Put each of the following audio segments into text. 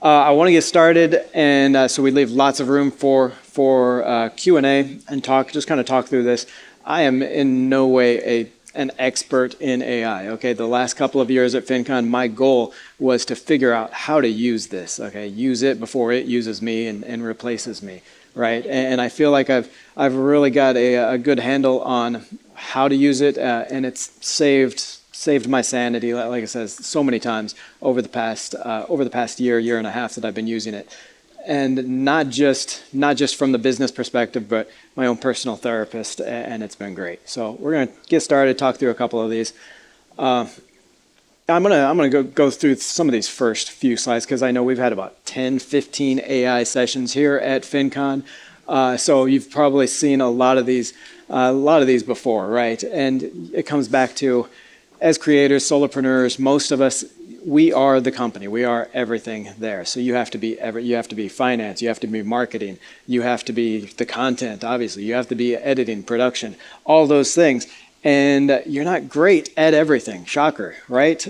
I want to get started, and so we leave lots of room for Q&A and talk, just kind of talk through this. I am in no way an expert in AI, okay? The last couple of years at FinCon, my goal was to figure out how to use this, okay? Use it before it uses me and replaces me, right? And I feel like I've really got a good handle on how to use it, and it's saved my sanity, like I said, so many times over the past year and a half that I've been using it. And not just from the business perspective, but my own personal therapist, and it's been great. So we're going to get started, talk through a couple of these. I'm gonna go through some of these first few slides because I know we've had about 10, 15 AI sessions here at FinCon. So you've probably seen a lot of these before, right? And it comes back to, as creators, solopreneurs, most of us, we are the company. We are everything there. So you have to be finance, you have to be marketing, you have to be the content, obviously, you have to be editing, production, all those things. And you're not great at everything. Shocker, right?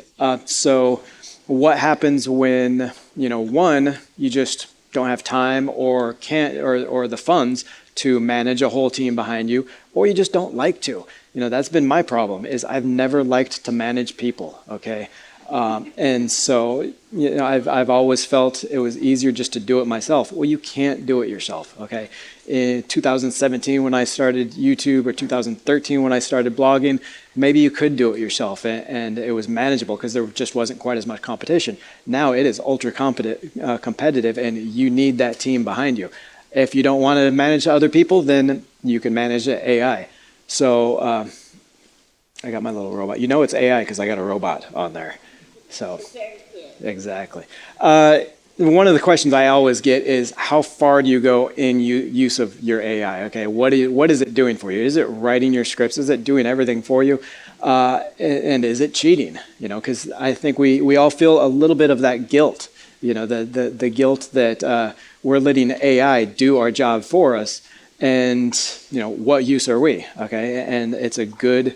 So what happens when, one, you just don't have time or can't or the funds to manage a whole team behind you, or you just don't like to. That's been my problem, is I've never liked to manage people, okay? And so, I've always felt it was easier just to do it myself. Well, you can't do it yourself, okay? In 2017, when I started YouTube, or 2013, when I started blogging, maybe you could do it yourself, and it was manageable because there just wasn't quite as much competition. Now it is ultra competitive, and you need that team behind you. If you don't want to manage other people, then you can manage the AI. So I got my little robot. It's AI because I got a robot on there. So exactly. One of the questions I always get is, how far do you go in use of your AI? Okay, what is it doing for you? Is it writing your scripts? Is it doing everything for you? And is it cheating? Because I think we all feel a little bit of that guilt. The guilt that we're letting AI do our job for us, and what use are we? Okay, and it's a good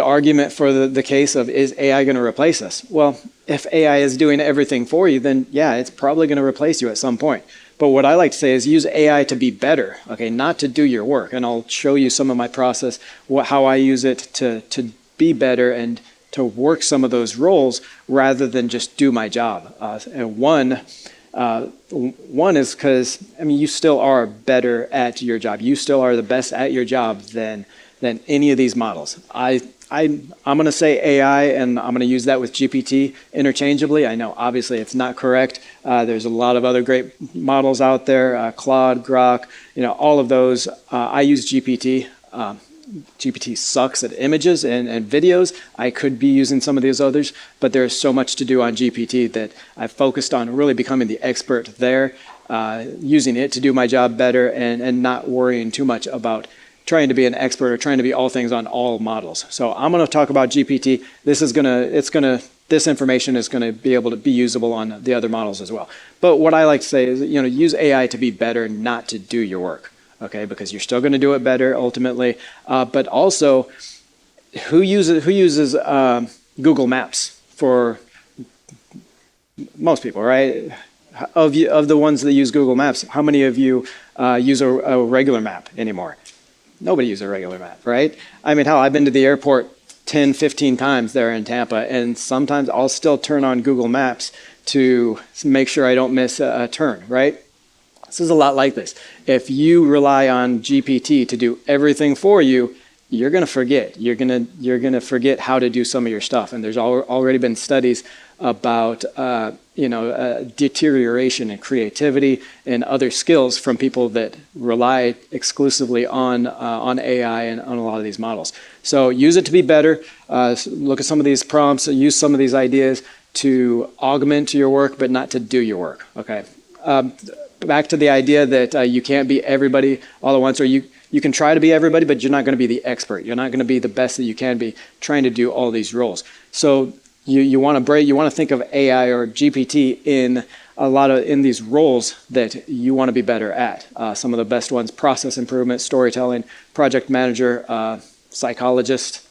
argument for the case of, is AI going to replace us? Well, if AI is doing everything for you, then yeah, it's probably going to replace you at some point. But what I like to say is use AI to be better, okay, not to do your work. And I'll show you some of my process, how I use it to be better and to work some of those roles rather than just do my job. And one is because, you still are better at your job. You still are the best at your job than any of these models. I'm going to say AI, and I'm going to use that with GPT interchangeably. I know, obviously, it's not correct. There's a lot of other great models out there, Claude, Grok, all of those. I use GPT. GPT sucks at images and videos. I could be using some of these others, but there's so much to do on GPT that I've focused on really becoming the expert there, using it to do my job better and not worrying too much about trying to be an expert or trying to be all things on all models. So I'm going to talk about GPT. This information is going to be able to be usable on the other models as well. But what I like to say is, use AI to be better, not to do your work, okay? Because you're still going to do it better ultimately. But also, who uses Google Maps? For most people, right? Of the ones that use Google Maps, how many of you use a regular map anymore? Nobody uses a regular map, right? Hell, I've been to the airport 10, 15 times there in Tampa, and sometimes I'll still turn on Google Maps to make sure I don't miss a turn, right? This is a lot like this. If you rely on GPT to do everything for you, you're going to forget. You're going to forget how to do some of your stuff. And there's already been studies about deterioration in creativity and other skills from people that rely exclusively on AI and on a lot of these models. So use it to be better. Look at some of these prompts. Use some of these ideas to augment your work, but not to do your work. Okay. Back to the idea that you can't be everybody all at once, or you can try to be everybody, but you're not going to be the expert. You're not going to be the best that you can be trying to do all these roles. So you want to think of AI or GPT in these roles that you want to be better at. Some of the best ones: process improvement, storytelling, project manager, psychologist,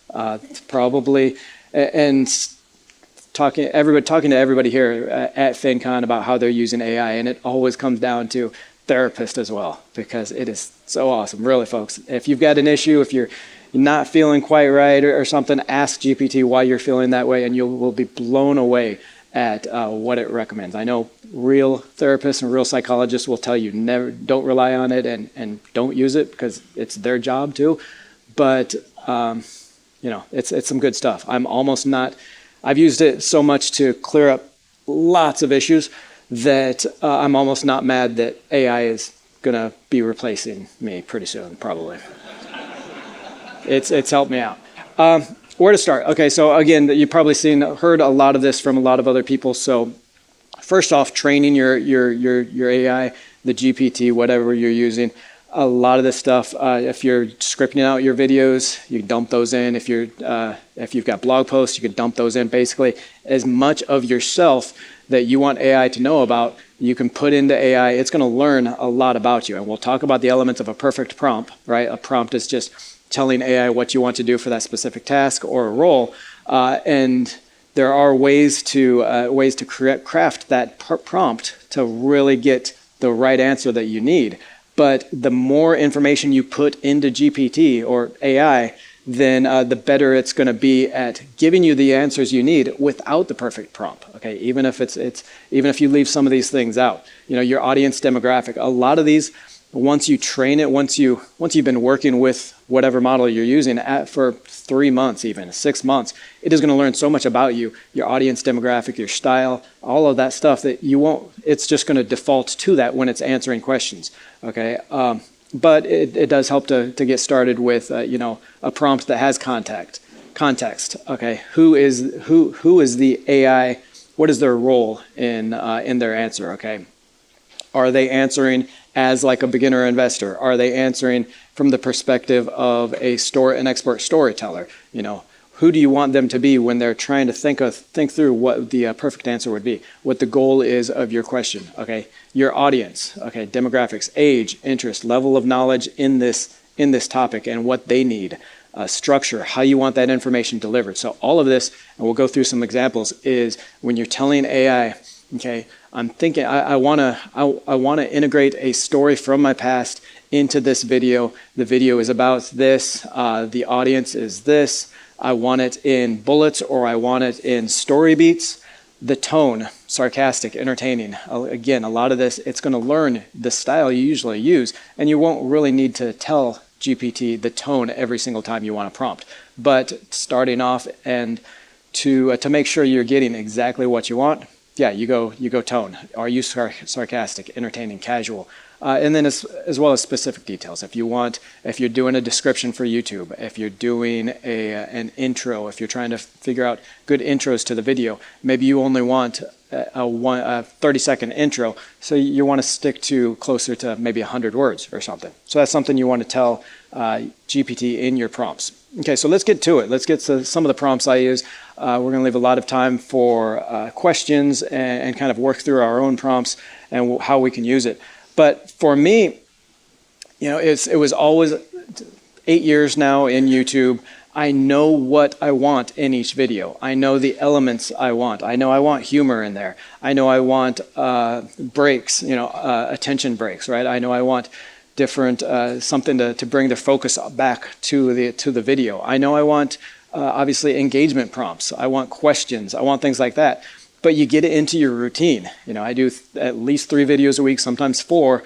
probably, and talking to everybody here at FinCon about how they're using AI, and it always comes down to therapist as well, because it is so awesome. Really, folks, if you've got an issue, if you're not feeling quite right or something, ask GPT why you're feeling that way, and you will be blown away at what it recommends. I know real therapists and real psychologists will tell you don't rely on it and don't use it because it's their job too. But it's some good stuff. I've used it so much to clear up lots of issues that I'm almost not mad that AI is gonna be replacing me pretty soon, probably. It's helped me out. Where to start? Okay, so again, you've probably heard a lot of this from a lot of other people. So first off, training your AI, the GPT, whatever you're using. A lot of this stuff, if you're scripting out your videos, you dump those in. If you've got blog posts, you can dump those in. Basically, as much of yourself that you want AI to know about, you can put into AI. It's going to learn a lot about you. And we'll talk about the elements of a perfect prompt, right? A prompt is just telling AI what you want to do for that specific task or a role. And there are ways to craft that prompt to really get the right answer that you need. But the more information you put into GPT or AI, then the better it's going to be at giving you the answers you need without the perfect prompt. Okay, even if you leave some of these things out, your audience demographic. A lot of these, once you train it, once you've been working with whatever model you're using for 3 months, even 6 months, it is going to learn so much about you, your audience demographic, your style, all of that stuff that it's just going to default to that when it's answering questions. Okay, but it does help to get started with a prompt that has context. Okay, who is the AI? What is their role in their answer? Okay, are they answering as like a beginner investor? Are they answering from the perspective of an expert storyteller? Who do you want them to be when they're trying to think through what the perfect answer would be, what the goal is of your question? Okay, your audience, okay, demographics, age, interest, level of knowledge in this topic, and what they need, structure, how you want that information delivered. So all of this, and we'll go through some examples, is when you're telling AI, okay, I'm thinking I want to integrate a story from my past into this video. The video is about this. The audience is this. I want it in bullets or I want it in story beats. The tone, sarcastic, entertaining. Again, a lot of this, it's going to learn the style you usually use, and you won't really need to tell GPT the tone every single time you want to prompt. But starting off and to make sure you're getting exactly what you want, yeah, you go tone. Are you sarcastic, entertaining, casual? And then as well as specific details. If you're doing a description for YouTube, if you're doing an intro, if you're trying to figure out good intros to the video, maybe you only want a 30-second intro, so you want to stick to closer to maybe 100 words or something. So that's something you want to tell GPT in your prompts. Okay, so let's get to it. Let's get to some of the prompts I use. We're going to leave a lot of time for questions and kind of work through our own prompts and how we can use it. But for me, it was always 8 years now in YouTube. I know what I want in each video. I know the elements I want. I know I want humor in there. I know I want breaks, attention breaks, right? I know I want different something to bring the focus back to the video. I know I want obviously engagement prompts. I want questions. I want things like that. But you get it into your routine. I do at least 3 videos a week, sometimes 4.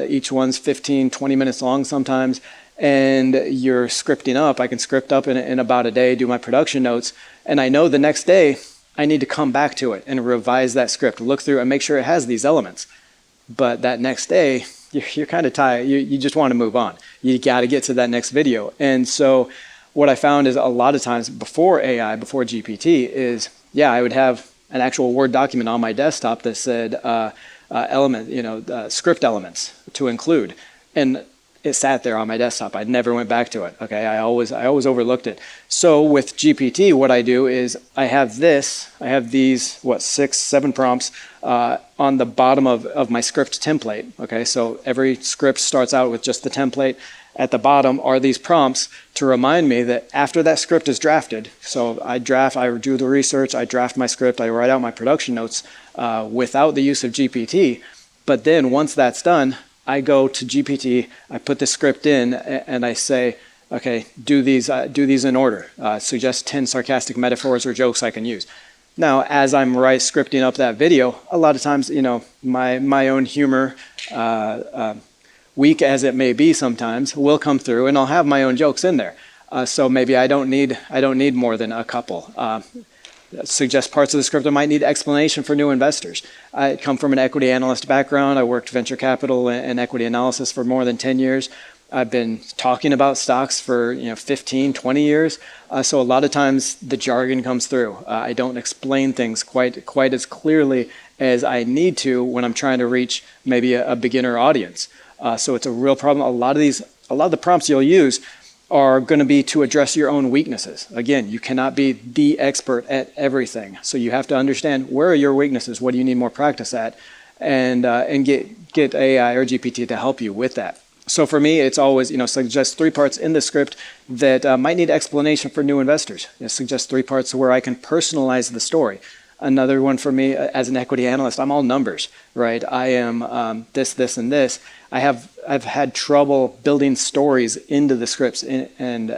Each one's 15, 20 minutes long sometimes. And you're scripting up. I can script up in about a day, do my production notes. And I know the next day I need to come back to it and revise that script, look through and make sure it has these elements. But that next day, you're kind of tired. You just want to move on. You got to get to that next video. And so what I found is a lot of times before AI, before GPT is, I would have an actual Word document on my desktop that said script elements to include, and it sat there on my desktop. I never went back to it. Okay, I always overlooked it. So with GPT, what I do is I have these 6, 7 prompts on the bottom of my script template. Okay, so every script starts out with just the template. at the bottom are these prompts to remind me that after that script is drafted, so I do the research, I draft my script, I write out my production notes without the use of GPT. But then once that's done, I go to GPT, I put the script in, and I say, okay, do these in order. Suggest 10 sarcastic metaphors or jokes I can use. Now, as I'm scripting up that video, a lot of times, my own humor, weak as it may be sometimes, will come through, and I'll have my own jokes in there. So maybe I don't need more than a couple. Suggest parts of the script that might need explanation for new investors. I come from an equity analyst background. I worked venture capital and equity analysis for more than 10 years. I've been talking about stocks for 15, 20 years. So a lot of times the jargon comes through. I don't explain things quite as clearly as I need to when I'm trying to reach maybe a beginner audience. So it's a real problem. A lot of the prompts you'll use are going to be to address your own weaknesses. Again, you cannot be the expert at everything. So you have to understand, where are your weaknesses? What do you need more practice at? And get AI or GPT to help you with that. So for me, it's always, suggest 3 parts in the script that might need explanation for new investors. Suggest 3 parts where I can personalize the story. Another one for me, as an equity analyst, I'm all numbers, right? I am this, and this. I've had trouble building stories into the scripts and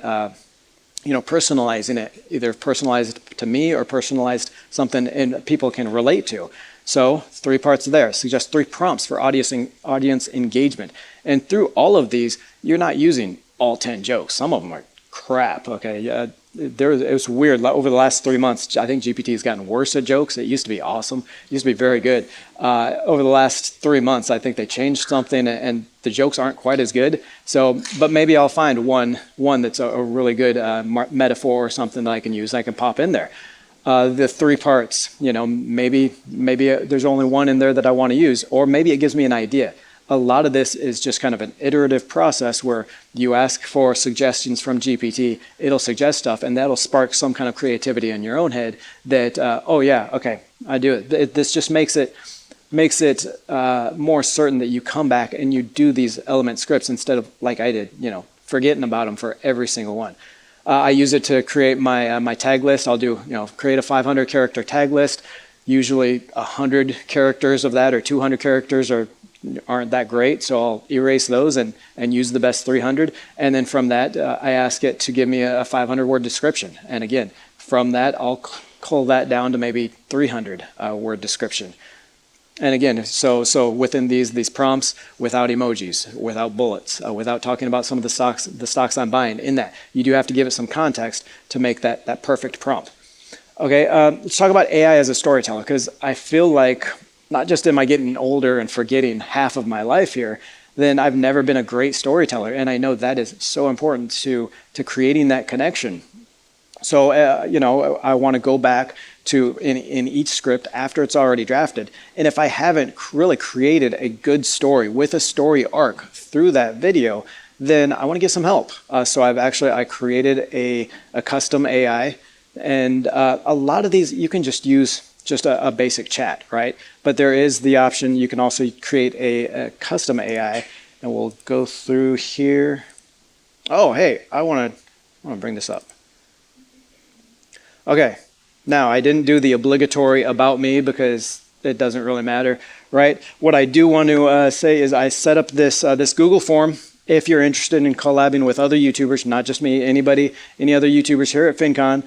personalizing it, either personalized to me or personalized something and people can relate to. So 3 parts there. Suggest 3 prompts for audience engagement. And through all of these, you're not using all 10 jokes. Some of them are crap, okay? It was weird. Over the last 3 months, I think GPT has gotten worse at jokes. It used to be awesome. It used to be very good. Over the last 3 months, I think they changed something and the jokes aren't quite as good. So, but maybe I'll find one that's a really good metaphor or something that I can use. I can pop in there. The 3 parts, maybe there's only one in there that I want to use, or maybe it gives me an idea. A lot of this is just kind of an iterative process where you ask for suggestions from GPT, it'll suggest stuff, and that'll spark some kind of creativity in your own head that, oh yeah, okay, I do it. This just makes it more certain that you come back and you do these element scripts instead of, like I did, forgetting about them for every single one. I use it to create my tag list. I'll do, create a 500 character tag list. Usually 100 characters of that or 200 characters aren't that great, so I'll erase those and use the best 300. And then from that, I ask it to give me a 500-word description. And again, from that, I'll cull that down to maybe 300-word description. And again, so within these prompts, without emojis, without bullets, without talking about some of the stocks I'm buying, in that, you do have to give it some context to make that perfect prompt. Okay, let's talk about AI as a storyteller, because I feel like not just am I getting older and forgetting half of my life here, then I've never been a great storyteller. And I know that is so important to creating that connection. So, I want to go back to in each script after it's already drafted. And if I haven't really created a good story with a story arc through that video, then I want to get some help. So I created a custom AI, and a lot of these you can just use just a basic chat, right? But there is the option, you can also create a custom AI, and we'll go through here. Oh, hey, I want to bring this up. Okay, now I didn't do the obligatory about me because it doesn't really matter, right? What I do want to say is I set up this Google form. If you're interested in collabing with other YouTubers, not just me, any other YouTubers here at FinCon,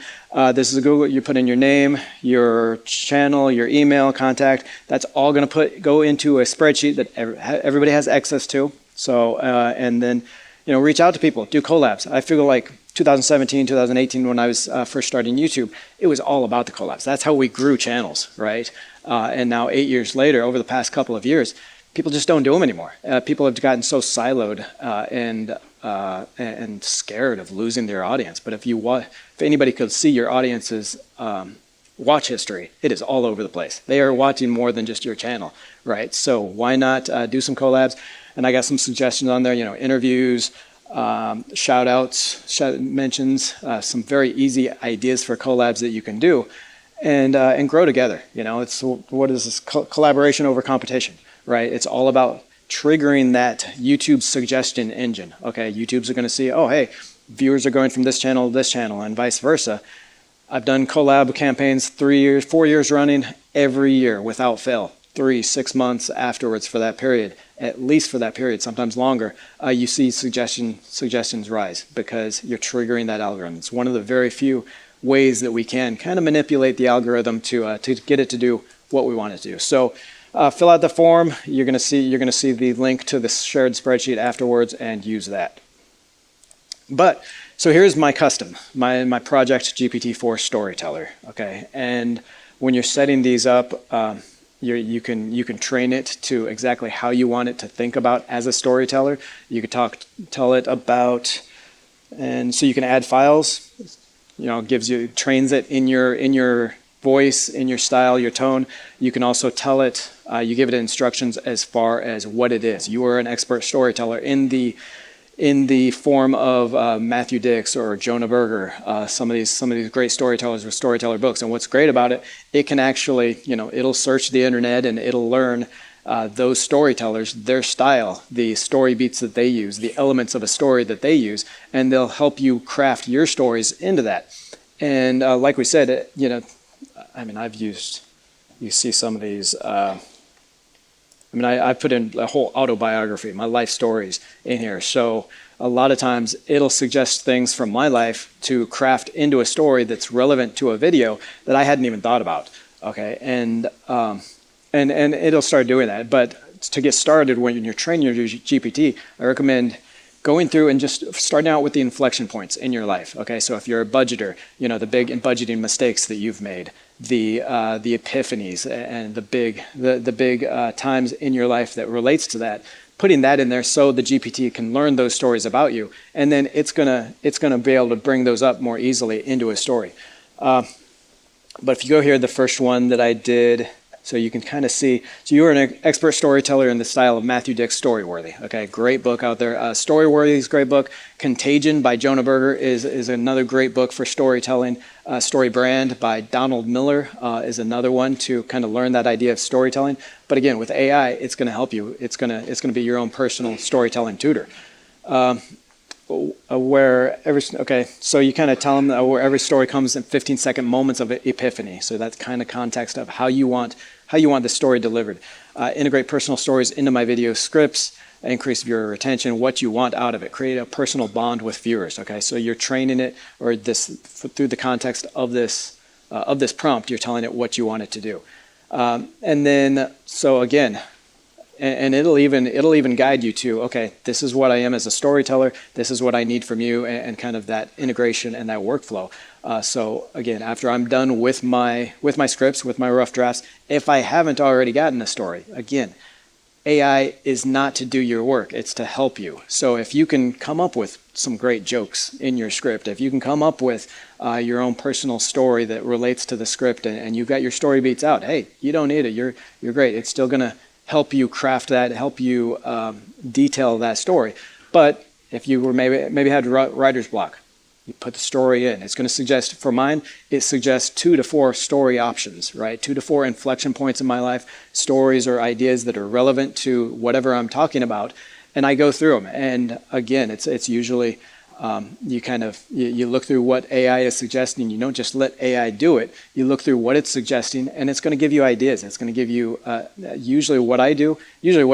this is a Google. You put in your name, your channel, your email, contact. That's all going to go into a spreadsheet that everybody has access to. So, and then, reach out to people, do collabs. I feel like 2017, 2018, when I was first starting YouTube, it was all about the collabs. That's how we grew channels, right? And now 8 years later, over the past couple of years, people just don't do them anymore. People have gotten so siloed and scared of losing their audience. But if anybody could see your audience's watch history, it is all over the place. They are watching more than just your channel, right? So why not do some collabs? And I got some suggestions on there, interviews, shout outs, mentions, some very easy ideas for collabs that you can do and grow together. It's what is this? Collaboration over competition. Right? It's all about triggering that YouTube suggestion engine. Okay, YouTube's going to see, oh, hey, viewers are going from this channel to this channel and vice versa. I've done collab campaigns 3 years, 4 years running every year without fail. 3, 6 months afterwards for that period, at least for that period, sometimes longer, you see suggestions rise because you're triggering that algorithm. It's one of the very few ways that we can kind of manipulate the algorithm to get it to do what we want it to do. So fill out the form. You're going to see the link to the shared spreadsheet afterwards, and use that. But so here's my custom, my project GPT-4 storyteller. Okay, and when you're setting these up, you can train it to exactly how you want it to think about as a storyteller. You could tell it about, and so you can add files. You know, trains it in your voice, in your style, your tone. You can also tell it, you give it instructions as far as what it is. You are an expert storyteller in the form of Matthew Dix or Jonah Berger, some of these great storytellers with storyteller books. And what's great about it, it can actually, it'll search the internet and it'll learn those storytellers, their style, the story beats that they use, the elements of a story that they use, and they'll help you craft your stories into that. And like we said, you see some of these, I put in a whole autobiography, my life stories in here. So a lot of times it'll suggest things from my life to craft into a story that's relevant to a video that I hadn't even thought about. Okay, and it'll start doing that. But to get started, when you're training your GPT, I recommend going through and just starting out with the inflection points in your life. Okay, so if you're a budgeter, the big budgeting mistakes that you've made, the epiphanies and the big times in your life that relates to that, putting that in there so the GPT can learn those stories about you, and then it's gonna be able to bring those up more easily into a story. But if you go here, the first one that I did, so you can kind of see, so you are an expert storyteller in the style of Matthew Dix, Storyworthy. Okay, great book out there. Storyworthy is a great book. Contagion by Jonah Berger is another great book for storytelling. Story Brand by Donald Miller is another one to kind of learn that idea of storytelling. But again, with AI, it's going to help you. It's going to be your own personal storytelling tutor. So you kind of tell them where every story comes in 15-second moments of epiphany. So that's kind of context of how you want the story delivered. Integrate personal stories into my video scripts, increase viewer retention, what you want out of it. Create a personal bond with viewers. Okay, so you're training it, or through the context of this prompt, you're telling it what you want it to do. And then, so again, and it'll even guide you to, okay, this is what I am as a storyteller, this is what I need from you, and kind of that integration and that workflow. So again, after I'm done with my scripts, with my rough drafts, if I haven't already gotten a story, again, AI is not to do your work, it's to help you. So if you can come up with some great jokes in your script, if you can come up with your own personal story that relates to the script, and you've got your story beats out, hey, you don't need it, you're great. It's still gonna help you craft that, help you detail that story. But if you were maybe had writer's block, you put the story in. It's going to suggest, for mine, it suggests 2 to 4 story options, right? 2 to 4 inflection points in my life, stories or ideas that are relevant to whatever I'm talking about, and I go through them. And again, it's usually you look through what AI is suggesting. You don't just let AI do it. You look through what it's suggesting, and it's going to give you ideas. It's going to give you usually what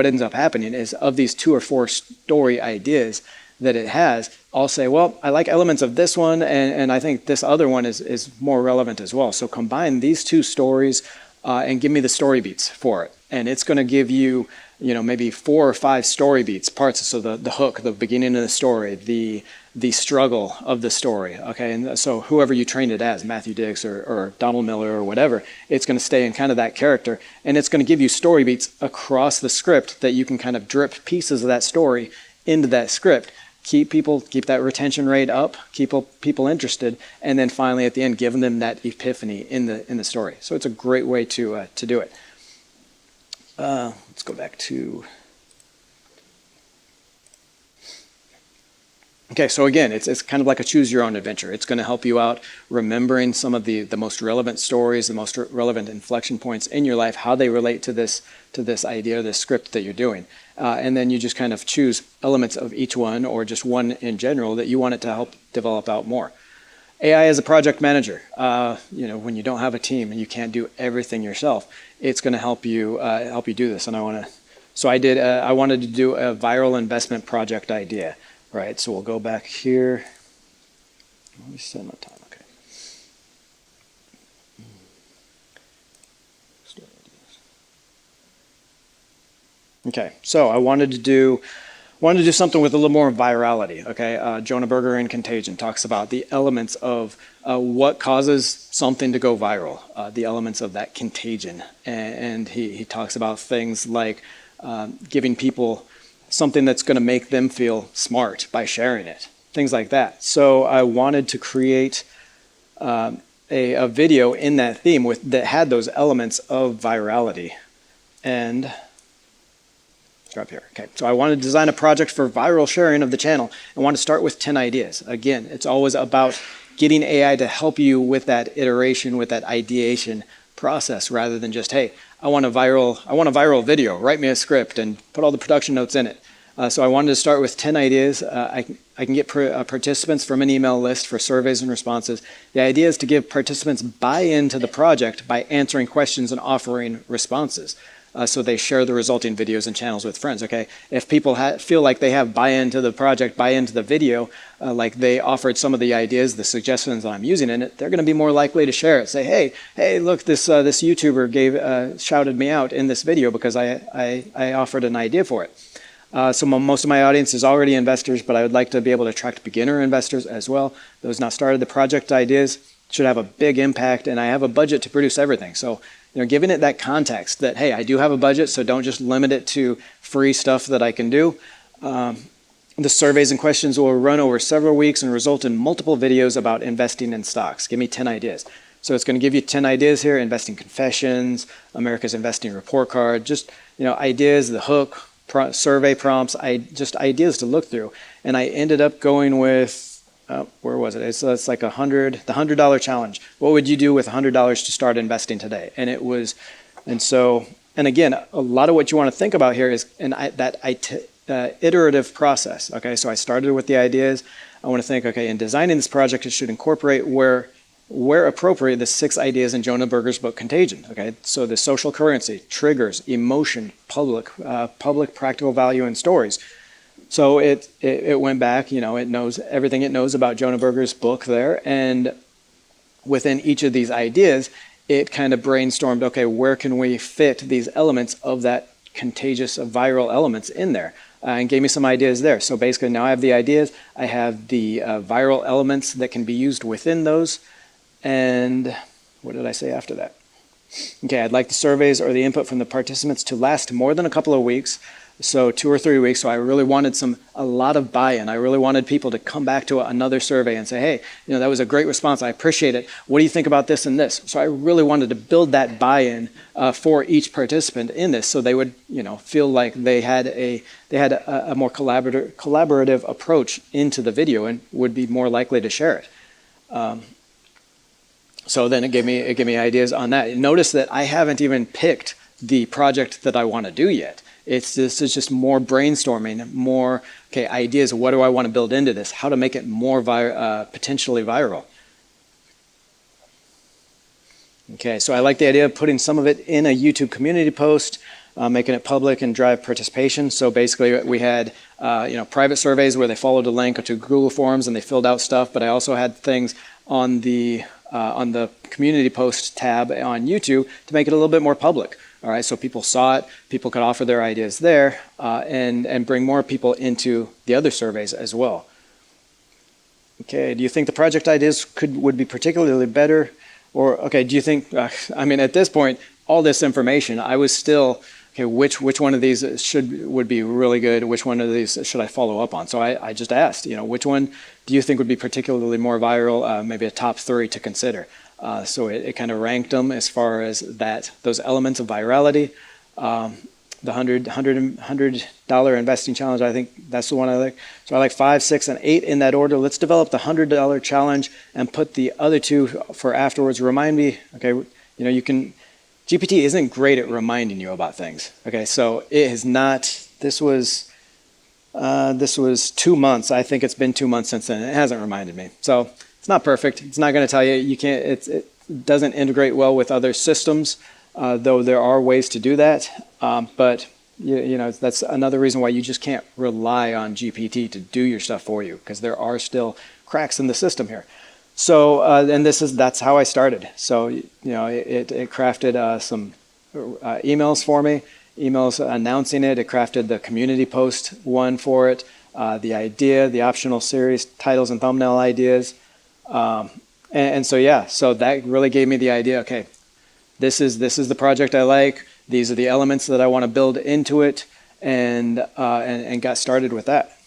ends up happening is, of these 2 or 4 story ideas that it has, I'll say, well, I like elements of this one, and I think this other one is more relevant as well. So combine these 2 stories and give me the story beats for it. And it's going to give you, maybe 4 or 5 story beats, parts. So the hook, the beginning of the story, the struggle of the story. Okay, and so whoever you trained it as, Matthew Dix or Donald Miller or whatever, it's going to stay in kind of that character, and it's going to give you story beats across the script that you can kind of drip pieces of that story into that script. Keep that retention rate up, keep people interested, and then finally at the end, giving them that epiphany in the story. So it's a great way to do it. Let's go back to. Okay, so again, it's kind of like a choose your own adventure. It's going to help you out remembering some of the most relevant stories, the most relevant inflection points in your life, how they relate to this idea, this script that you're doing. And then you just kind of choose elements of each one, or just one in general, that you want it to help develop out more. AI as a project manager, when you don't have a team and you can't do everything yourself, it's going to help you do this. And I wanted to do a viral investment project idea. Right, so we'll go back here. Let me set my time, okay. Okay, so I wanted to do something with a little more virality, okay? Jonah Berger in Contagion talks about the elements of what causes something to go viral, the elements of that contagion. And he talks about things like giving people something that's going to make them feel smart by sharing it, things like that. So I wanted to create a video in that theme that had those elements of virality. And drop here. Okay, so I wanted to design a project for viral sharing of the channel and want to start with 10 ideas. Again, it's always about getting AI to help you with that iteration, with that ideation process, rather than just, hey, I want a viral video, write me a script and put all the production notes in it. So I wanted to start with 10 ideas. I can get participants from an email list for surveys and responses. The idea is to give participants buy-in to the project by answering questions and offering responses. So they share the resulting videos and channels with friends, okay? If people feel like they have buy-in to the project, buy-in to the video, like they offered some of the ideas, the suggestions that I'm using in it, they're going to be more likely to share it. Say, hey, look, this YouTuber shouted me out in this video because I offered an idea for it. So most of my audience is already investors, but I would like to be able to attract beginner investors as well. Those not started. The project ideas should have a big impact, and I have a budget to produce everything. So, giving it that context that, hey, I do have a budget, so don't just limit it to free stuff that I can do. The surveys and questions will run over several weeks and result in multiple videos about investing in stocks. Give me 10 ideas. So it's going to give you 10 ideas here: investing confessions, America's investing report card, just ideas, the hook, survey prompts, just ideas to look through. And I ended up going with, where was it? It's like the $100 challenge. What would you do with $100 to start investing today? And again, a lot of what you want to think about here is iterative process. Okay, so I started with the ideas. I want to think, okay, in designing this project, it should incorporate where appropriate the 6 ideas in Jonah Berger's book Contagion. Okay, so the social currency, triggers, emotion, public practical value, and stories. So it went back, it knows everything it knows about Jonah Berger's book there, and within each of these ideas, it kind of brainstormed, okay, where can we fit these elements of that contagious viral elements in there, and gave me some ideas there. So basically now I have the ideas, I have the viral elements that can be used within those, and what did I say after that? Okay, I'd like the surveys or the input from the participants to last more than a couple of weeks. So 2 or 3 weeks. So I really wanted a lot of buy-in. I really wanted people to come back to another survey and say, hey, that was a great response. I appreciate it. What do you think about this and this? So I really wanted to build that buy-in for each participant in this, so they would, feel like they had a more collaborative approach into the video and would be more likely to share it. So then it gave me ideas on that. Notice that I haven't even picked the project that I want to do yet. This is just more brainstorming, more, okay, ideas. What do I want to build into this? How to make it more potentially viral. Okay, so I like the idea of putting some of it in a YouTube community post, making it public and drive participation. So basically we had private surveys where they followed a link to Google Forms and they filled out stuff, but I also had things on the community post tab on YouTube to make it a little bit more public. All right, so people saw it, people could offer their ideas there, and bring more people into the other surveys as well. Okay, do you think the project ideas would be particularly better? Or, okay, do you think, at this point, all this information, I was still, okay, which one of these would be really good? Which one of these should I follow up on? So I just asked, which one do you think would be particularly more viral, maybe a top 3 to consider? So it kind of ranked them as far as those elements of virality. the $100 investing challenge. I think that's the one I like. So I like 5, 6, and 8 in that order. Let's develop the $100 challenge and put the other two for afterwards. Remind me, okay, you can, GPT isn't great at reminding you about things. Okay, so it is not, this was 2 months. I think it's been 2 months since then. It hasn't reminded me. So it's not perfect. It's not going to tell you, you can't, it doesn't integrate well with other systems. Though there are ways to do that, but that's another reason why you just can't rely on GPT to do your stuff for you, because there are still cracks in the system here. So, and that's how I started. So, it crafted some emails for me, emails announcing it. It crafted the community post one for it, the idea, the optional series, titles and thumbnail ideas. And so, yeah, so that really gave me the idea, okay, this is the project I like. These are the elements that I want to build into it, and got started with that.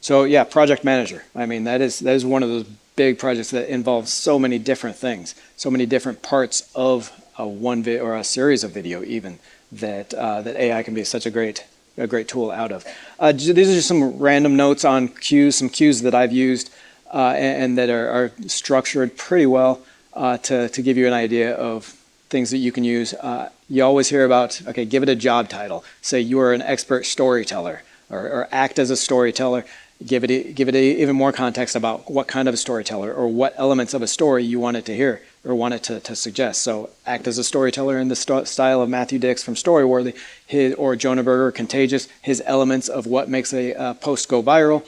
So yeah, project manager. I mean, that is one of those big projects that involves so many different things, so many different parts of one video or a series of video, even that AI can be such a great tool out of. These are just some random notes on cues, some cues that I've used. And that are structured pretty well to give you an idea of things that you can use. You always hear about, okay, give it a job title. Say you are an expert storyteller, or act as a storyteller. Give it even more context about what kind of a storyteller or what elements of a story you want it to hear or want it to suggest. So act as a storyteller in the style of Matthew Dix from Storyworthy, or Jonah Berger, Contagious, his elements of what makes a post go viral.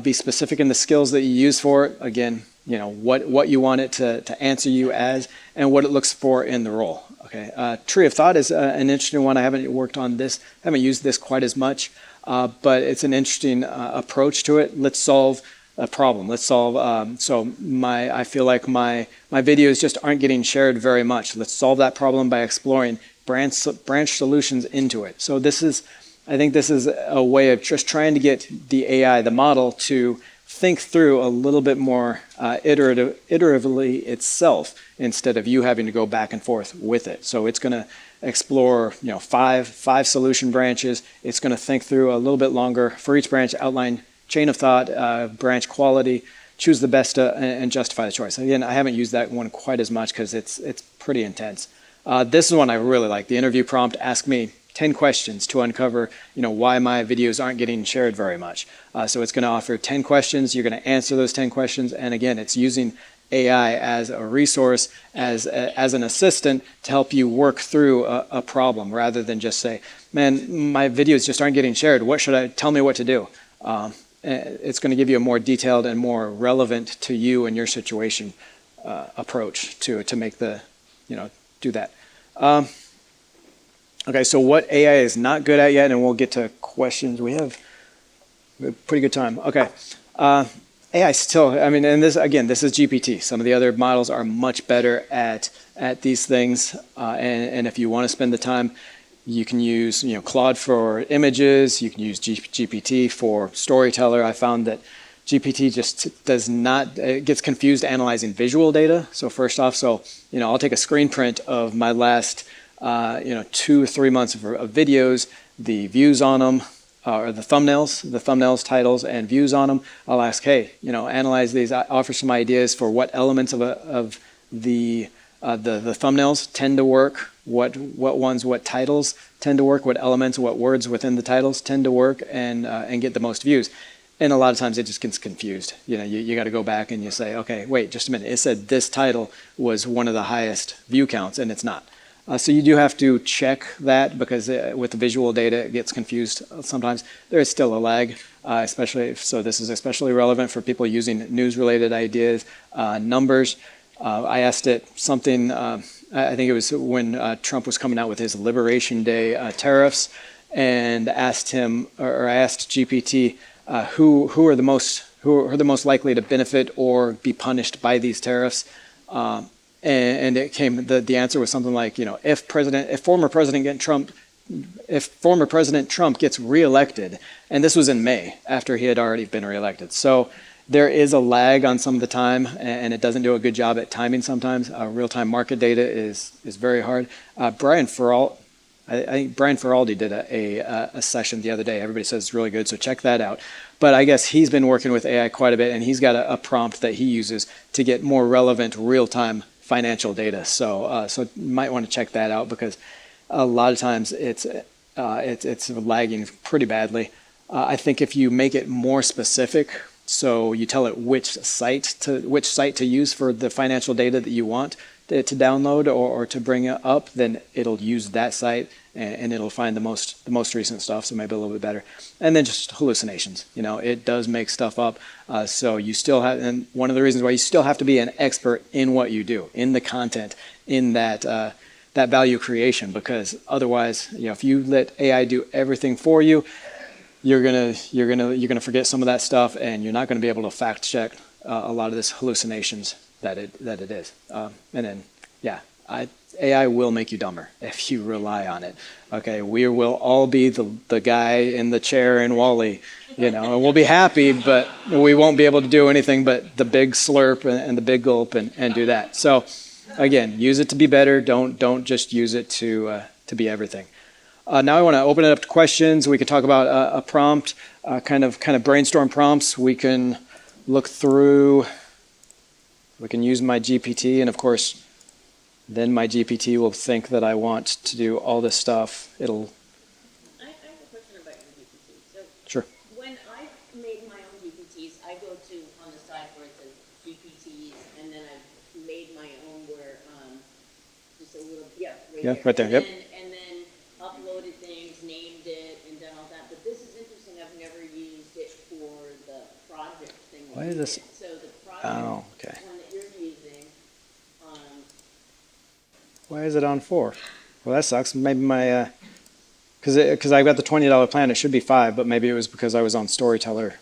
Be specific in the skills that you use for it. Again, what you want it to answer you as, and what it looks for in the role. Okay, Tree of Thought is an interesting one. I haven't worked on this, haven't used this quite as much, but it's an interesting approach to it. Let's solve a problem. Let's solve. I feel like my videos just aren't getting shared very much. Let's solve that problem by exploring branch solutions into it. So I think this is a way of just trying to get the AI, the model, to think through a little bit more iteratively itself, instead of you having to go back and forth with it. So it's going to explore, five solution branches. It's going to think through a little bit longer for each branch, outline chain of thought, branch quality, choose the best, and justify the choice. Again, I haven't used that one quite as much because it's pretty intense. This is one I really like. The interview prompt, ask me 10 questions to uncover, why my videos aren't getting shared very much. So it's going to offer 10 questions. You're going to answer those 10 questions. And again, it's using AI as a resource, as an assistant to help you work through a problem, rather than just say, man, my videos just aren't getting shared. Tell me what to do. It's going to give you a more detailed and more relevant to you and your situation approach to make do that. Okay, so what AI is not good at yet, and we'll get to questions. We have a pretty good time. Okay, AI still, and this is GPT. Some of the other models are much better at these things, and if you want to spend the time, you can use Claude for images. You can use GPT for storyteller. I found that GPT just does not, it gets confused analyzing visual data. So first off, I'll take a screen print of my last 2 or 3 months of videos, the views on them, or the thumbnails, titles, and views on them. I'll ask, hey, analyze these. I offer some ideas for what elements of the thumbnails tend to work, what titles tend to work, what elements, what words within the titles tend to work, and get the most views. And a lot of times it just gets confused. You got to go back and you say, okay, wait, just a minute. It said this title was one of the highest view counts, and it's not. So you do have to check that, because with the visual data, it gets confused sometimes. There is still a lag, so this is especially relevant for people using news-related ideas, numbers. I asked it something, I think it was when Trump was coming out with his Liberation Day tariffs, and I asked GPT who are the most likely to benefit or be punished by these tariffs. And it came, the answer was something like, if former President Trump gets reelected, and this was in May after he had already been reelected. So There is a lag on some of the time, and it doesn't do a good job at timing sometimes. Real-time market data is very hard. Brian Ferraldi, I think Brian Ferraldi did a session the other day. Everybody says it's really good, so check that out. But I guess he's been working with AI quite a bit, and he's got a prompt that he uses to get more relevant real-time financial data. So you might want to check that out, because a lot of times it's lagging pretty badly. I think if you make it more specific, so you tell it which site to use for the financial data that you want to download or to bring up, then it'll use that site, and it'll find the most recent stuff, so maybe a little bit better. And then just hallucinations. It does make stuff up. So you still have, and one of the reasons why you still have to be an expert in what you do, in the content, in that value creation, because otherwise, if you let AI do everything for you, you're gonna forget some of that stuff, and you're not gonna be able to fact check a lot of this hallucinations that it is. And then, AI will make you dumber if you rely on it. Okay, we will all be the guy in the chair in Wall-E, and we'll be happy, but we won't be able to do anything but the big slurp and the big gulp and do that. So, again, use it to be better. Don't just use it to be everything. Now I want to open it up to questions. We could talk about a prompt, kind of brainstorm prompts. We can look through. We can use my GPT, and of course, then my GPT will think that I want to do all this stuff. I have a question about your GPT. So sure. When I made my own GPTs, I go to on the side where it says GPTs, and then I've made my own where just a little right there. Yep. And then uploaded things, named it, and done all that. But this is interesting. I've never used it for the project thing. Why is this? So the project okay. one that you're using. Why is it on 4? Well, that sucks. Maybe my because I've got the $20 plan. It should be 5, but maybe it was because I was on Storyteller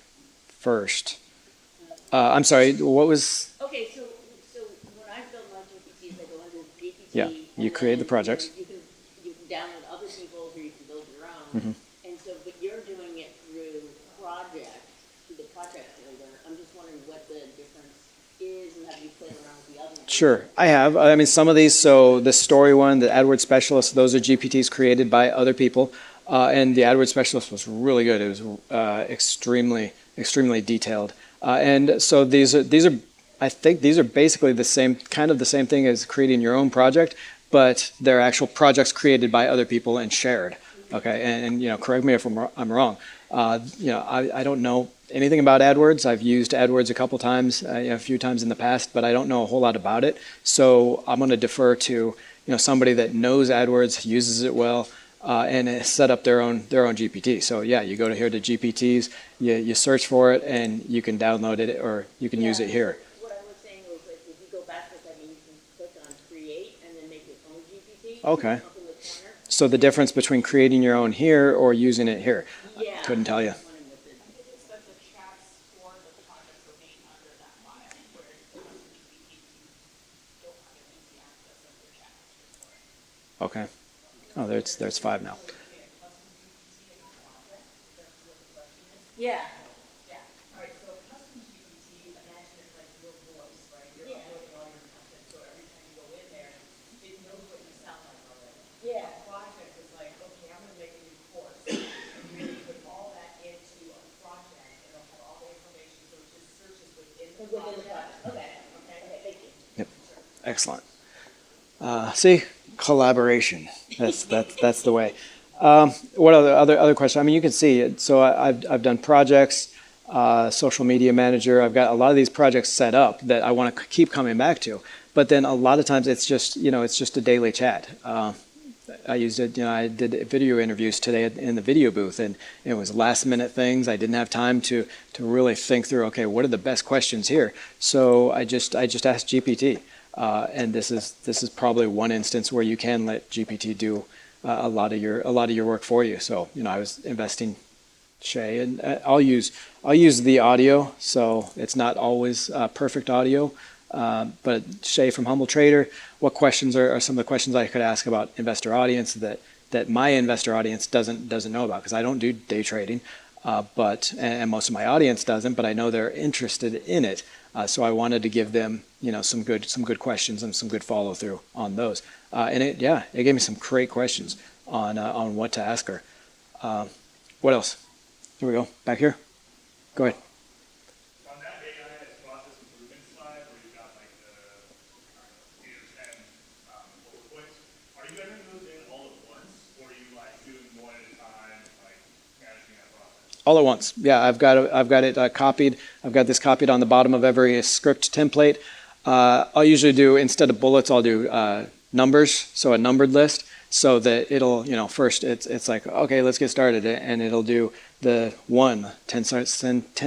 first. I'm sorry. What was? Okay, so when I build my GPTs, I go into GPT. Yeah, you create the projects. You can download other people's, or you can build your own. Mm-hmm. And so, but you're doing it through the project builder. I'm just wondering what the difference is, and have you played around with the other ones? Sure, I have. I mean, some of these, so the story one, the AdWords Specialist, those are GPTs created by other people. And the AdWords Specialist was really good. It was extremely detailed. And so these are, I think these are basically the same thing as creating your own project, but they're actual projects created by other people and shared. Okay, and correct me if I'm wrong. I don't know anything about AdWords. I've used AdWords a couple times, a few times in the past, but I don't know a whole lot about it. So I'm going to defer to somebody that knows AdWords, uses it well, and has set up their own GPT. So yeah, you go to here to GPTs, you search for it, and you can download it, or you can use it here. What I was saying was, like, if you go back to that, you can click on create and then make your own GPT. Okay. Up in the corner. So the difference between creating your own here or using it here? Yeah. Couldn't tell you. Okay. Oh, there's 5 now. Yeah. All right, so custom GPT, imagine it's like your voice, right? You're uploading all your content, so every time you go in there, it knows what you sound like already. Yeah. A project is like, okay, I'm going to make a new course. And you're going to put all that into a project, and it'll have all the information, so it just searches within the project. Okay, thank you. Yep. Excellent. See, collaboration. That's the way. What other question? I mean, you can see it. So I've done projects, social media manager. I've got a lot of these projects set up that I want to keep coming back to. But then a lot of times it's just a daily chat. I used it. I did video interviews today in the video booth, and it was last minute things. I didn't have time to really think through. Okay, what are the best questions here? So I just asked GPT. And this is probably one instance where you can let GPT do a lot of your work for you. So I was investing Shay, and I'll use the audio. So it's not always perfect audio, but Shay from Humble Trader. What questions are some of the questions I could ask about investor audience that my investor audience doesn't know about, because I don't do day trading. And most of my audience doesn't, but I know they're interested in it. So I wanted to give them, some good questions and some good follow through on those. And it gave me some great questions on what to ask her. What else? Here we go. Back here. Go ahead. On that AI as process improvement side, where you've got like the 8 or 10 bullet points, are you entering those in all at once, or are you like doing one at a time, like managing that process? All at once. Yeah, I've got it copied. I've got this copied on the bottom of every script template. I'll usually do, instead of bullets, I'll do numbers, so a numbered list, so that it'll, first it's like, okay, let's get started, and it'll do the 10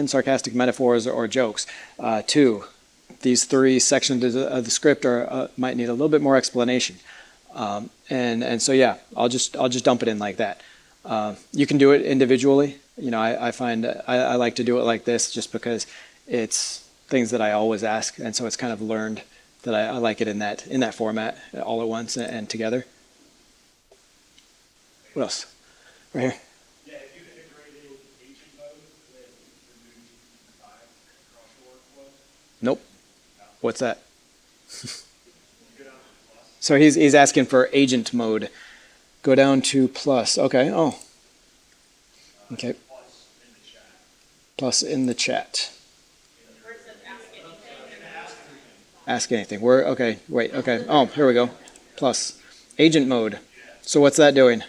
sarcastic metaphors or jokes. 2, these 3 sections of the script might need a little bit more explanation. And so yeah, I'll just dump it in like that. You can do it individually. I find I like to do it like this just because it's things that I always ask, and so it's kind of learned that I like it in that format, all at once and together. What else? Right here. Yeah, if you've integrated agent mode with the new GPT-5 across your workflow. Nope. What's that? You go down to plus. So he's asking for agent mode. Go down to plus. Okay. Oh. Okay. Plus in the chat. Plus in the chat. Where it says ask anything, Ask anything. Okay. Wait. Okay. Oh, here we go. Plus agent mode. So what's that doing?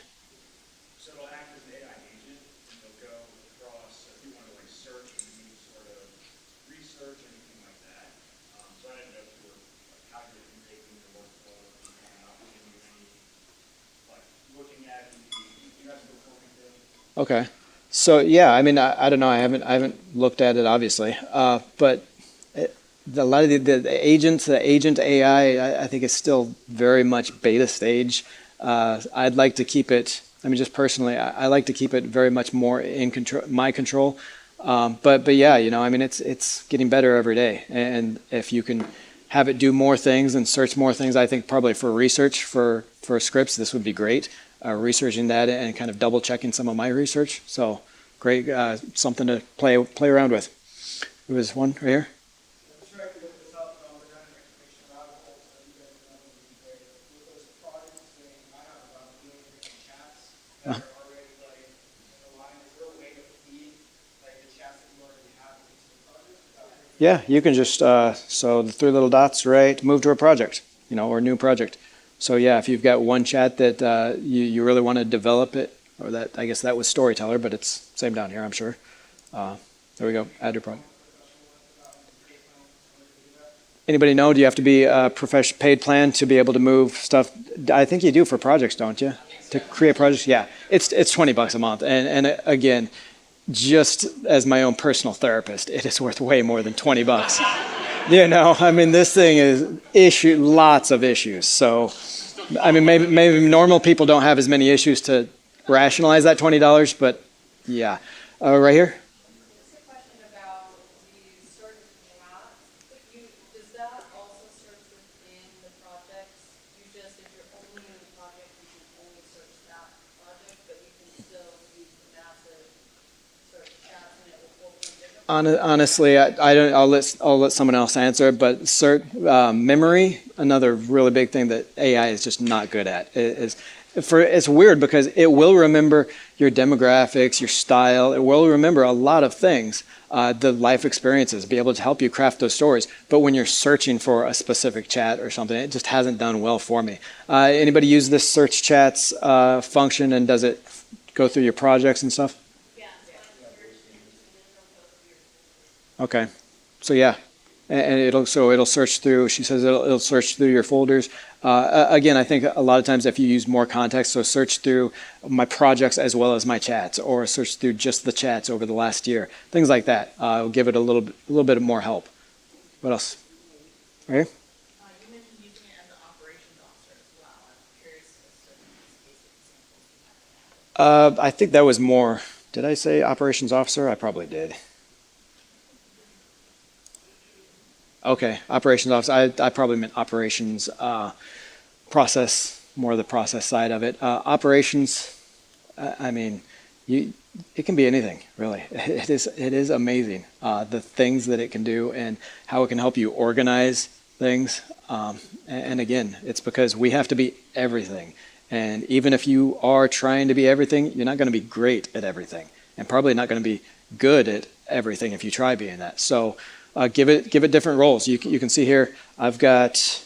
So it'll act as an AI agent, and it'll go across, so if you want to like search or do sort of research or anything like that. So I didn't know if you were like how you're integrating your workflow, not giving you any like looking at it, you have to go filming things. Okay. So yeah, I mean, I don't know. I haven't looked at it obviously, but a lot of the agent AI, I think is still very much beta stage. I'd like to keep it. I mean, just personally, I like to keep it very much more in my control. But yeah, I mean, it's getting better every day, and if you can have it do more things and search more things, I think probably for research for scripts, this would be great. Researching that and kind of double checking some of my research. So great, something to play around with. There was one right here. I'm sure I could look this up, but we're down in information rabbit hole, so you guys know what would be great. With those projects, I have about a million different chats that are already like in the line. Is there a way to feed like the chats that you already have into the project without Yeah, you can just so the 3 little dots, right? Move to a project, or new project. So yeah, if you've got one chat that you really want to develop it, or that I guess that was Storyteller, but it's same down here, I'm sure. There we go. Add your project. Anybody know? Do you have to be a paid plan to be able to move stuff? I think you do for projects, don't you? To create projects, yeah. It's $20 a month, and again, just as my own personal therapist, it is worth way more than $20. I mean, this thing is lots of issues. So, I mean, maybe normal people don't have as many issues to rationalize that $20, but yeah. Right here. It's a question about the sort of chat. Does that also search within the projects? If you're only in the project, you can only search that project, but you can still use the massive sort of chats and it will open different. Honestly, I don't. I'll let someone else answer. But memory, another really big thing that AI is just not good at. It's weird because it will remember your demographics, your style. It will remember a lot of things, the life experiences, be able to help you craft those stories. But when you're searching for a specific chat or something, it just hasn't done well for me. Anybody use this search chats function, and does it go through your projects and stuff? Okay, so yeah, and it'll search through. She says it'll search through your folders. Again, I think a lot of times if you use more context, so search through my projects as well as my chats, or search through just the chats over the last year, things like that. Will give it a little bit more help. What else? Right here. You mentioned using it as an operations officer as well. I'm curious as to use case examples. I think that was more. Did I say operations officer? I probably did. Okay, operations officer. I probably meant operations process, more the process side of it. Operations, I mean, it can be anything, really. It is amazing, the things that it can do and how it can help you organize things. And again, it's because we have to be everything. And even if you are trying to be everything, you're not going to be great at everything, and probably not going to be good at everything if you try being that. So give it different roles. You can see here, I've got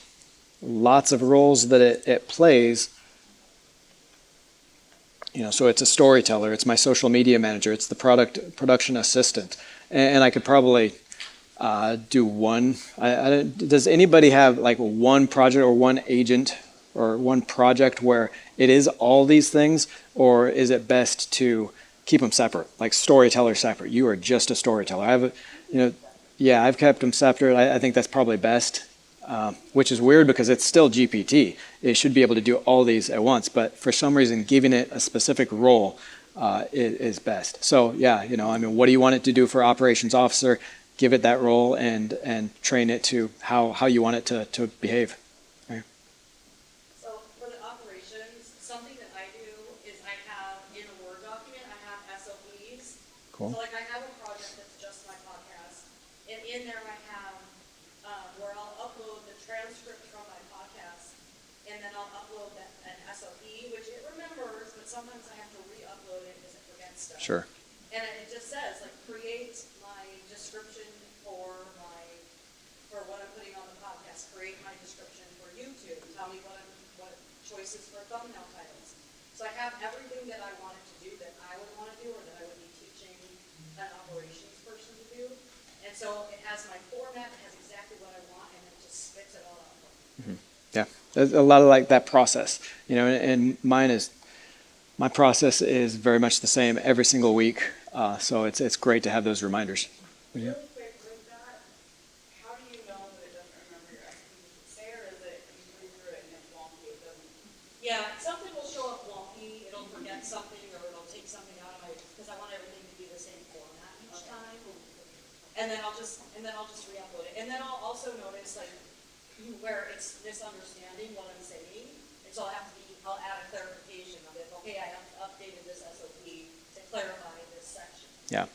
lots of roles that it plays. So it's a storyteller, it's my social media manager, it's the production assistant, and I could probably do one. Does anybody have like one project or one agent or one project where it is all these things, or is it best to keep them separate, like storyteller separate? You are just a storyteller. I've kept them separate. I think that's probably best. Which is weird because it's still GPT. It should be able to do all these at once, but for some reason, giving it a specific role is best. So what do you want it to do for operations officer? Give it that role and train it to how you want it to behave. Right. So for the operations, something that I do is I have in a Word document, I have SOPs. Cool. So like I have a project that's just my podcast, and in there I have where I'll upload the transcript from my podcast, and then I'll upload an SOP, which it remembers, but sometimes I have to re-upload it because it forgets stuff. Sure. And it just says, like, create my description for what I'm putting on the podcast, create my description for YouTube, tell me what choices for thumbnail titles. So I have everything that I wanted to do that I would want to do or that I would be teaching an operations person to do. And so it has my format, it has exactly what I want, and it just spits it all out. Mm-hmm. Yeah, there's a lot of like that process, and my process is very much the same every single week. So it's great to have those reminders. Yeah. Really quick with that, how do you know that it doesn't remember your SOP? Say, or is it you read through it and it's wonky, it doesn't? Yeah, something will show up wonky, it'll forget something, or it'll take something out of because I want everything to be the same format each time. And then I'll just re-upload it. And then I'll also notice like where it's misunderstanding what I'm saying. And so I'll add a clarification of it. Okay, I have updated this SOP to clarify this section. Yeah.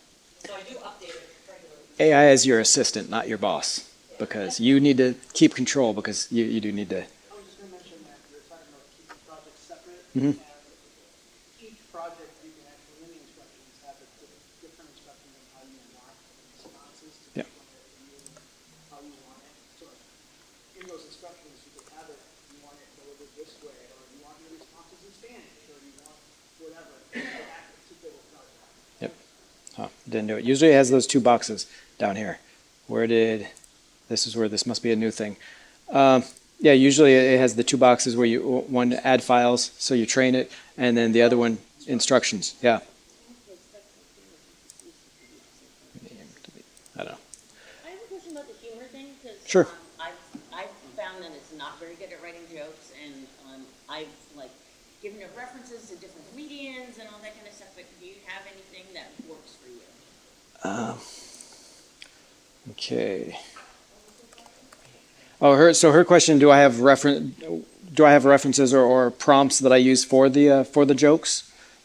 So I do update it regularly. AI is your assistant, not your boss, because you need to keep control because you do need to. I was just going to mention that you're talking about keeping projects separate. Mhm. And each project, you can actually, in the instructions, have a different instructions on how you want responses to Yeah. how you want it. So in those instructions, you could have it, you want it delivered this way, or you want your responses in Spanish, or you want whatever, for that particular project. Yep. Huh, didn't do it. Usually it has those two boxes down here. This must be a new thing. Yeah, usually it has the two boxes where one add files, so you train it, and then the other one instructions. Yeah. I don't know. I have a question about the humor thing, because Sure. I've found that it's not very good at writing jokes, and I've like given it references to different comedians and all that kind of stuff. But do you have anything that works for you? Okay. Oh, her question: Do I have references or prompts that I use for the jokes?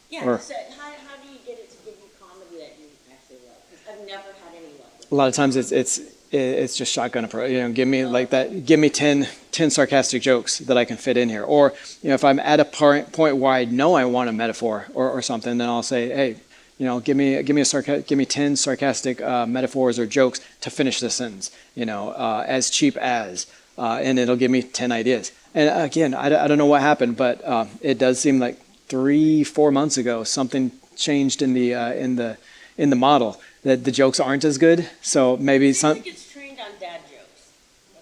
Yeah. Or- So how do you get it to give you comedy that you actually love? Because I've never had any luck with it. A lot of times it's just shotgun approach. Give me like that. Give me 10 sarcastic jokes that I can fit in here. Or if I'm at a point where I know I want a metaphor or something, then I'll say, hey, give me 10 sarcastic metaphors or jokes to finish the sentence. As cheap as, and it'll give me 10 ideas. And again, I don't know what happened, but it does seem like 3-4 months ago something changed in the model that the jokes aren't as good. So maybe I some. think it's trained on dad jokes.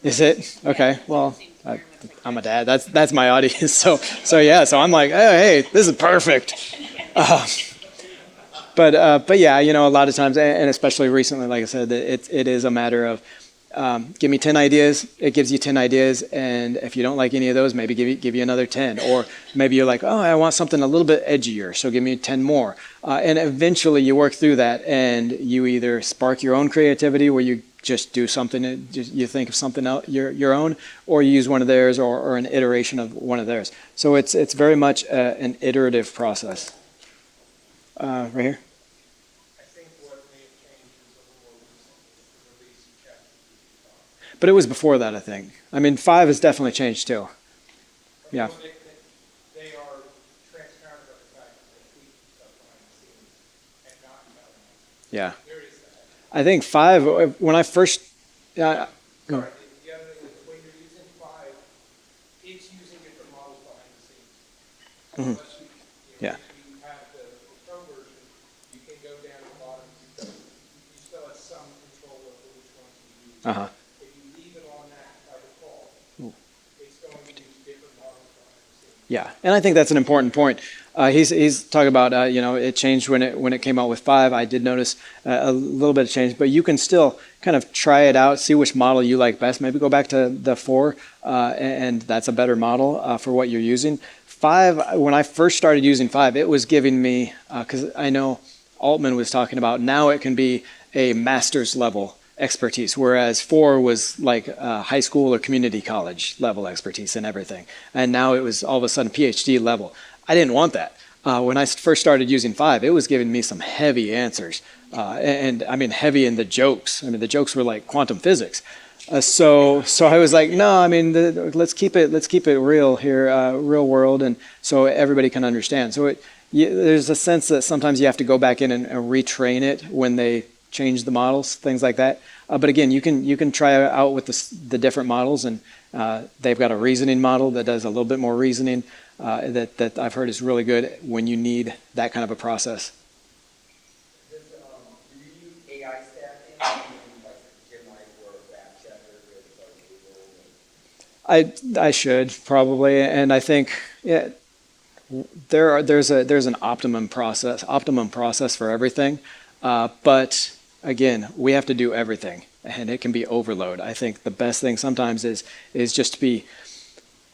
Is it? Okay. Yeah, Well, it seems very much like I'm a dad. That's my audience. So yeah. So I'm like, oh, hey, this is perfect. But yeah, a lot of times, and especially recently, like I said, it is a matter of give me 10 ideas. It gives you 10 ideas, and if you don't like any of those, maybe give you another 10. Or maybe you're like, oh, I want something a little bit edgier, so give me 10 more. And eventually, you work through that, and you either spark your own creativity, where you just do something, you think of something else, your own, or you use one of theirs, or an iteration of one of theirs. So it's very much an iterative process. right here. I think what may have changed is a little more recent, the release of ChatGPT 5. But it was before that, I think. I mean, 5 has definitely changed too. Yeah. They are transparent about the fact that they tweak stuff behind the scenes and not telling us. Yeah. There is that. I think 5, when I first, go. Sorry, the other thing is when you're using 5, it's using different models behind the scenes. So unless you, Yeah. if you have the pro version, you can go down to the bottom. You still have some control over which ones you use. Uh-huh. If you leave it on that by default, it's going to use different models behind the scenes. Yeah, and I think that's an important point. He's talking about it changed when it came out with 5. I did notice a little bit of change, but you can still kind of try it out, see which model you like best. Maybe go back to the 4, and that's a better model for what you're using. 5, when I first started using 5, it was giving me, because I know Altman was talking about now it can be a master's level expertise, whereas 4 was like high school or community college level expertise and everything. And now it was all of a sudden PhD level. I didn't want that. When I first started using 5, it was giving me some heavy answers. And I mean, heavy in the jokes. I mean, the jokes were like quantum physics. So I was like, no, I mean, let's keep it real here, real world, and so everybody can understand. So there's a sense that sometimes you have to go back in and retrain it when they change the models, things like that. But again, you can try out with the different models, and they've got a reasoning model that does a little bit more reasoning that I've heard is really good when you need that kind of a process. Do you use AI staffing, like Gemini or Fact Checker, I should probably, and I think there's an optimum process for everything, but again, we have to do everything, and it can be overload. I think the best thing sometimes is just to be,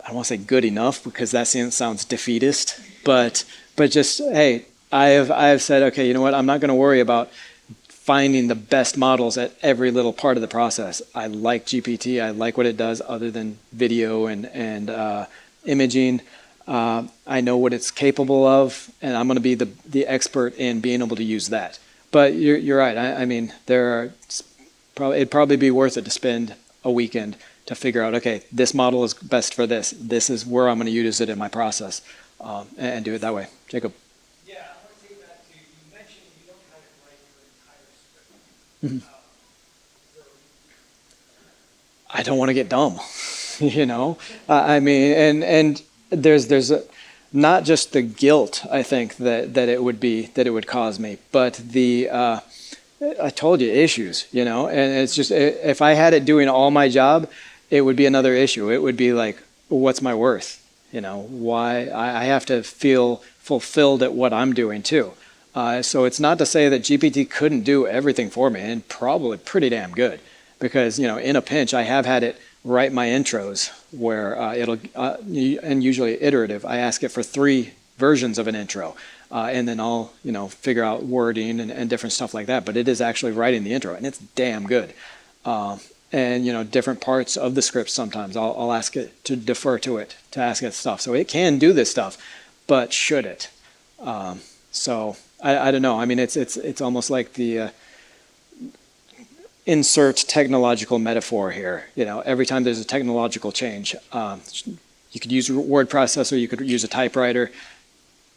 I don't want to say good enough because that sounds defeatist, but just, hey, I have said, okay, you know what, I'm not going to worry about finding the best models at every little part of the process. I like GPT. I like what it does other than video and imaging. I know what it's capable of, and I'm going to be the expert in being able to use that. But you're right. I mean, it'd probably be worth it to spend a weekend to figure out, okay, this model is best for this. This is where I'm going to use it in my process, and do it that way. Jacob. Yeah, I want to take that to, you mentioned you don't have to write your entire script. I don't want to get dumb, I mean, and there's not just the guilt, I think that it would cause me, but I told you, issues, and it's just, if I had it doing all my job, it would be another issue. It would be like, what's my worth? Why I have to feel fulfilled at what I'm doing too. So it's not to say that GPT couldn't do everything for me, and probably pretty damn good, because in a pinch I have had it write my intros where it'll and usually iterative. I ask it for 3 versions of an intro, and then I'll figure out wording and different stuff like that. But it is actually writing the intro, and it's damn good. And different parts of the script sometimes I'll ask it to defer to it to ask it stuff. So it can do this stuff, but should it? So I don't know. I mean, it's almost like the insert technological metaphor here. Every time there's a technological change, you could use a word processor, you could use a typewriter.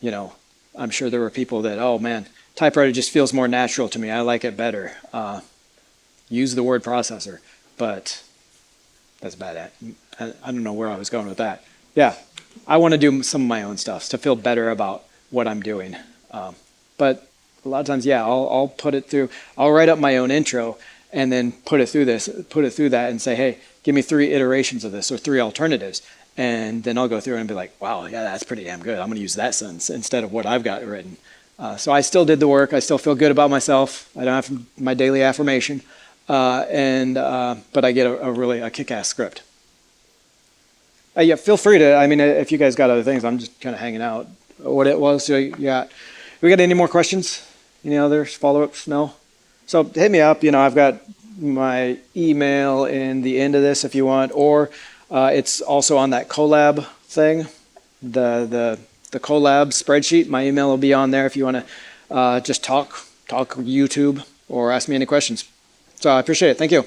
I'm sure there were people that, oh man, typewriter just feels more natural to me. I like it better. Use the word processor, but that's bad. I don't know where I was going with that. Yeah, I want to do some of my own stuff to feel better about what I'm doing. But a lot of times, yeah, I'll put it through. I'll write up my own intro and then put it through that, and say, hey, give me 3 iterations of this or 3 alternatives. And then I'll go through and be like, wow, yeah, that's pretty damn good. I'm going to use that sentence instead of what I've got written. So I still did the work. I still feel good about myself. I don't have my daily affirmation. But I get a kick-ass script. Yeah, feel free to, I mean, if you guys got other things, I'm just kind of hanging out. What it was, so yeah. We got any more questions? Any others, follow-ups? No? So hit me up. I've got my email in the end of this if you want, or it's also on that collab thing, the collab spreadsheet. My email will be on there if you want just talk YouTube or ask me any questions. So I appreciate it. Thank you.